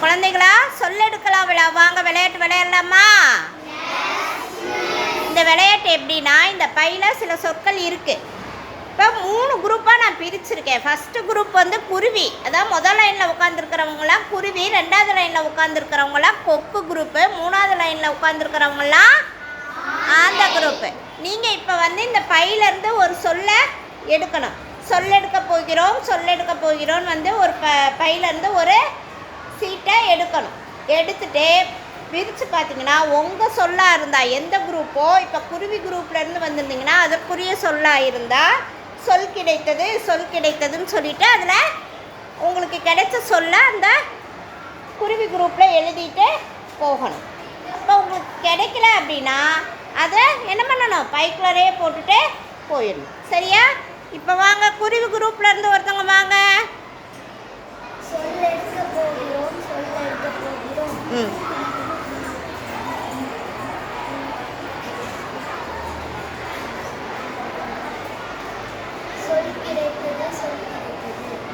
குழந்தைகளா சொல்லெடுக்கலாம் விழா, வாங்க விளையாட்டு விளையாடலாமா? இந்த விளையாட்டு எப்படின்னா, இந்த பையில் சில சொற்கள் இருக்குது. இப்போ 3 குரூப்பாக நான் பிரிச்சுருக்கேன். ஃபஸ்ட்டு குரூப் வந்து குருவி, அதான் முதல் லைனில் உட்காந்துருக்கிறவங்களாம் குருவி, 2வது லைனில் உட்காந்துருக்கிறவங்களாம் கொக்கு குரூப்பு, 3வது லைனில் உட்காந்துருக்கிறவங்களாம் ஆந்த குரூப்பு. நீங்கள் இப்போ வந்து இந்த பையிலேருந்து ஒரு சொல்லை எடுக்கணும். சொல்லெடுக்க போகிறோம் வந்து ஒரு பையிலேருந்து ஒரு சீட்டை எடுக்கணும். எடுத்துகிட்டு பிரித்து பார்த்தீங்கன்னா உங்கள் சொல்லாக இருந்தால் எந்த குரூப்போ, இப்போ குருவி குரூப்லேருந்து வந்திருந்தீங்கன்னா அதற்குரிய சொல்லாக இருந்தால் சொல் கிடைத்ததுன்னு சொல்லிவிட்டு அதில் உங்களுக்கு கிடைச்ச சொல்ல அந்த குருவி குரூப்பில் எழுதிட்டு போகணும். அப்போ உங்களுக்கு கிடைக்கல அப்படின்னா அதை என்ன பண்ணணும், பைக்குள்ளரே போட்டுட்டு போயிடணும். சரியா? இப்போ வாங்க, குருவி குரூப்லேருந்து ஒருத்தவங்க வாங்க.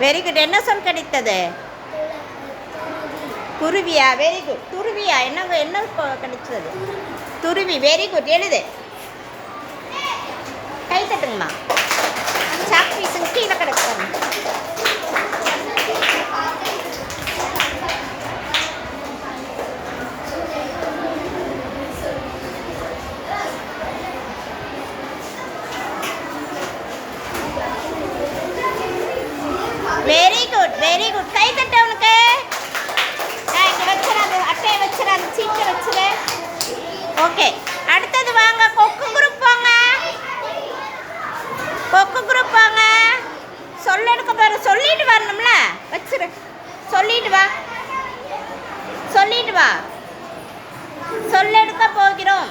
Very good. என்ன சொல் கிடைத்தது? குருவியா? Very good. துருவியா? என்ன கிடைச்சது? துருவி. Very good. எழுது. கை தட்டுங்கம்மா. சாக் பீஸுங்க கீழே கிடக்குறாங்க. Very good, very good. கை தட்ட உனக்கு. இங்கே வச்சுறாங்க, அட்டையை வச்சுறாங்க, சீட்டை வச்சுரு. ஓகே, அடுத்தது வாங்க, கொக்கு குரூப் வாங்க. கொக்கு குரூப் வாங்க. சொல்லெடுக்க போகிற, சொல்லிட்டு வரணும்ல, வச்சுரு. சொல்லிட்டு வா. சொல்லெடுக்க போகிறோம்.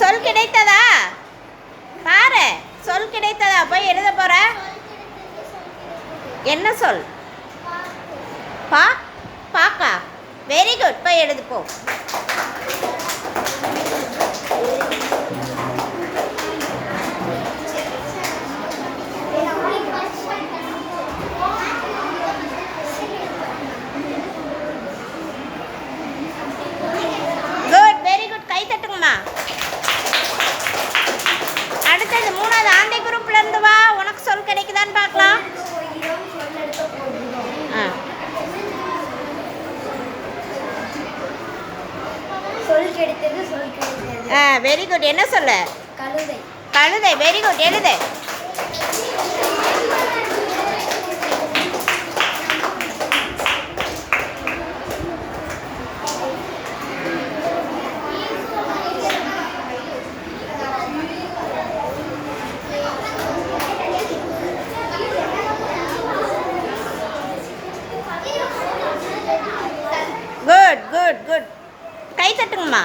சொல் கிடைத்ததா? பாரு, சொல் கிடைத்ததா? போய் எழுத போற. என்ன சொல்? பாக்கா. Very good. போய் எழுது போ. Good, very good. கை தட்டுங்கம்மா. அடுத்தது 3வது ஆந்தை குரூப்ல இருந்து வா. உனக்கு சொல் கிடைக்குதான்னு பார்க்கலாம். Very good. என்ன சொல்ல? கழுதை. Very good. எழுது. குட். கை தட்டுங்கம்மா.